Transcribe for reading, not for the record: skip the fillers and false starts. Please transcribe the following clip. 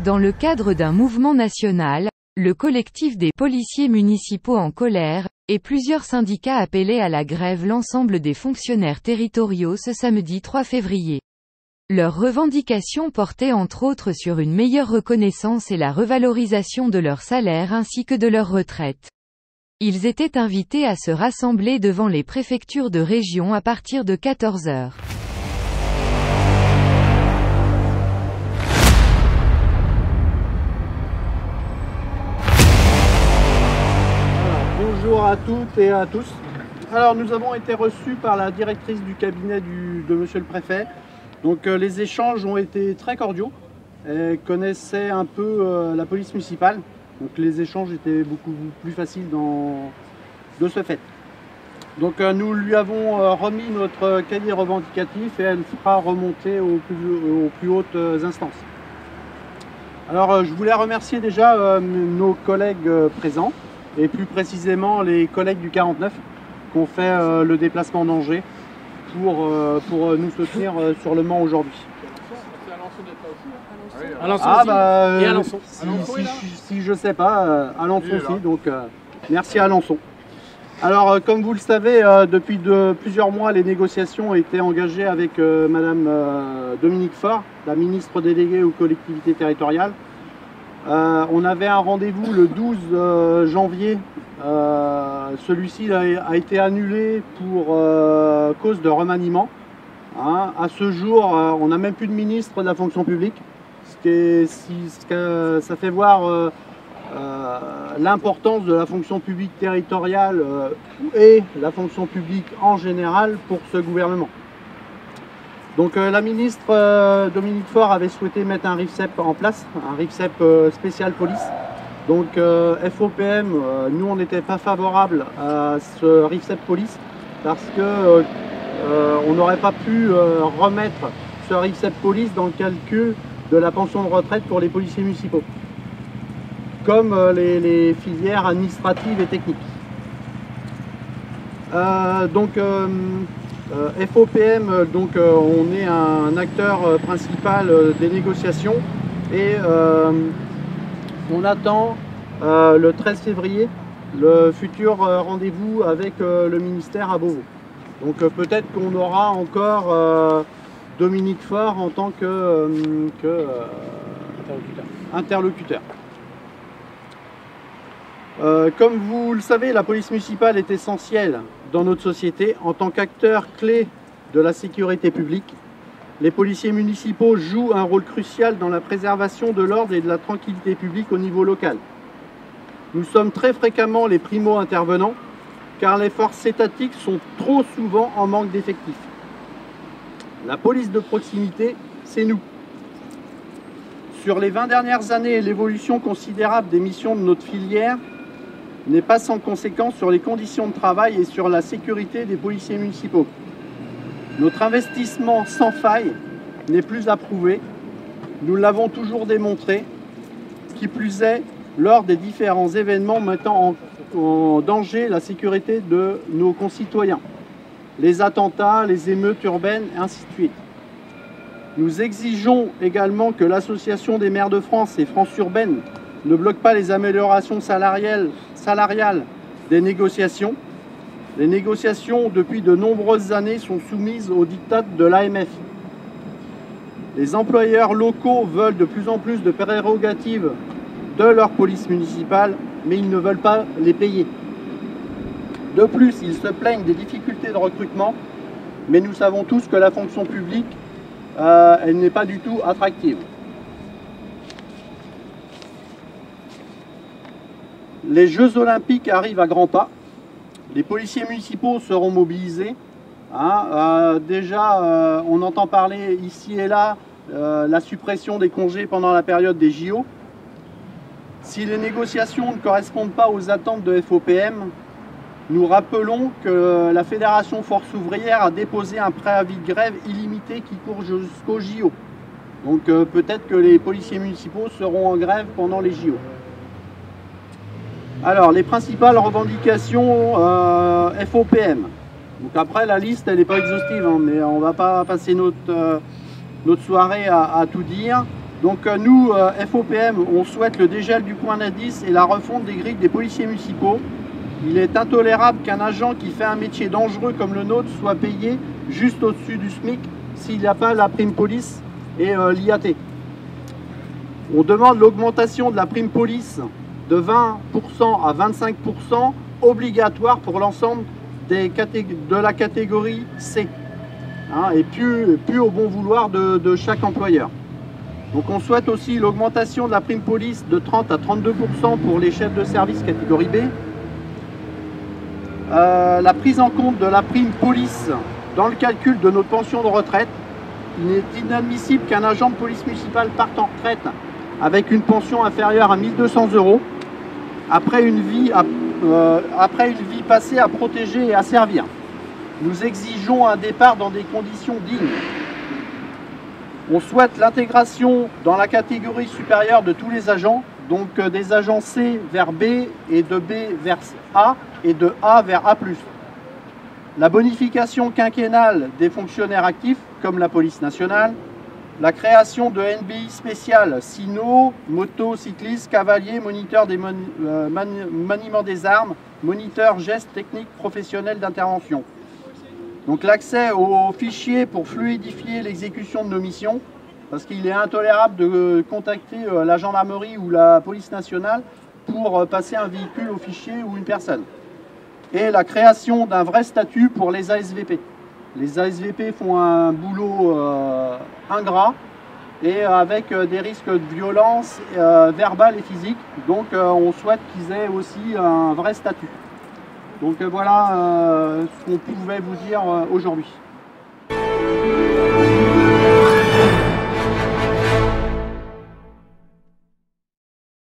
Dans le cadre d'un mouvement national, le collectif des policiers municipaux en colère, et plusieurs syndicats appelaient à la grève l'ensemble des fonctionnaires territoriaux ce samedi 3 février. Leurs revendications portaient entre autres sur une meilleure reconnaissance et la revalorisation de leur salaire ainsi que de leur retraite. Ils étaient invités à se rassembler devant les préfectures de région à partir de 14 h. Bonjour à toutes et à tous. Alors nous avons été reçus par la directrice du cabinet de monsieur le préfet. Donc les échanges ont été très cordiaux. Elle connaissait un peu la police municipale. Donc les échanges étaient beaucoup plus faciles de ce fait. Donc nous lui avons remis notre cahier revendicatif et elle fera remonter aux plus hautes instances. Alors je voulais remercier déjà nos collègues présents et plus précisément les collègues du 49 qui ont fait le déplacement d'Angers pour nous soutenir sur le Mans aujourd'hui. Et Alençon. Si je sais pas, Alençon aussi, donc merci à Alençon. Alors comme vous le savez, depuis plusieurs mois, les négociations ont été engagées avec Madame Dominique Faure, la ministre déléguée aux collectivités territoriales. On avait un rendez-vous le 12 janvier. Celui-ci a été annulé pour cause de remaniement. À ce jour, on n'a même plus de ministre de la fonction publique, ça fait voir l'importance de la fonction publique territoriale et la fonction publique en général pour ce gouvernement. Donc la ministre Dominique Faure avait souhaité mettre un RIFSEP en place, un RIFSEP spécial police. Donc FOPM, nous on n'était pas favorable à ce RIFSEP police parce que on n'aurait pas pu remettre ce RIFSEP police dans le calcul de la pension de retraite pour les policiers municipaux, comme les filières administratives et techniques. FOPM, donc on est un acteur principal des négociations et on attend le 13 février le futur rendez-vous avec le ministère à Beauvau. Donc peut-être qu'on aura encore Dominique Faure en tant que interlocuteur. Comme vous le savez, la police municipale est essentielle dans notre société en tant qu'acteur clé de la sécurité publique. Les policiers municipaux jouent un rôle crucial dans la préservation de l'ordre et de la tranquillité publique au niveau local. Nous sommes très fréquemment les primo-intervenants car les forces étatiques sont trop souvent en manque d'effectifs. La police de proximité, c'est nous. Sur les 20 dernières années, l'évolution considérable des missions de notre filière n'est pas sans conséquence sur les conditions de travail et sur la sécurité des policiers municipaux. Notre investissement sans faille n'est plus à prouver. Nous l'avons toujours démontré, qui plus est lors des différents événements mettant en danger la sécurité de nos concitoyens. Les attentats, les émeutes urbaines, ainsi de suite. Nous exigeons également que l'Association des maires de France et France Urbaine ne bloque pas les améliorations salariales des négociations. Les négociations, depuis de nombreuses années, sont soumises aux diktats de l'AMF. Les employeurs locaux veulent de plus en plus de prérogatives de leur police municipale, mais ils ne veulent pas les payer. De plus, ils se plaignent des difficultés de recrutement, mais nous savons tous que la fonction publique, elle n'est pas du tout attractive. Les Jeux Olympiques arrivent à grands pas. Les policiers municipaux seront mobilisés. Déjà, on entend parler ici et là la suppression des congés pendant la période des JO. Si les négociations ne correspondent pas aux attentes de FOPM, nous rappelons que la Fédération Force Ouvrière a déposé un préavis de grève illimité qui court jusqu'aux JO. Donc peut-être que les policiers municipaux seront en grève pendant les JO. Alors, les principales revendications FOPM. Donc après, la liste, elle n'est pas exhaustive, hein, mais on ne va pas passer notre soirée à tout dire. Donc nous, FOPM, on souhaite le dégel du point d'indice et la refonte des grilles des policiers municipaux. Il est intolérable qu'un agent qui fait un métier dangereux comme le nôtre soit payé juste au-dessus du SMIC s'il n'y a pas la prime police et l'IAT. On demande l'augmentation de la prime police de 20% à 25% obligatoire pour l'ensemble de la catégorie C, hein, et plus au bon vouloir de chaque employeur. Donc on souhaite aussi l'augmentation de la prime police de 30 à 32% pour les chefs de service catégorie B. La prise en compte de la prime police dans le calcul de notre pension de retraite. Il est inadmissible qu'un agent de police municipale parte en retraite avec une pension inférieure à 1 200 € après une vie passée à protéger et à servir. Nous exigeons un départ dans des conditions dignes. On souhaite l'intégration dans la catégorie supérieure de tous les agents, donc des agents C vers B et de B vers A et de A vers A+. La bonification quinquennale des fonctionnaires actifs, comme la police nationale, la création de NBI spéciales, SINO, motocyclistes, cavaliers, moniteurs des maniements des armes, moniteurs gestes techniques professionnels d'intervention. Donc l'accès aux fichiers pour fluidifier l'exécution de nos missions, parce qu'il est intolérable de contacter la gendarmerie ou la police nationale pour passer un véhicule au fichier ou une personne. Et la création d'un vrai statut pour les ASVP. Les ASVP font un boulot ingrat et avec des risques de violence verbale et physique. Donc on souhaite qu'ils aient aussi un vrai statut. Donc voilà ce qu'on pouvait vous dire aujourd'hui.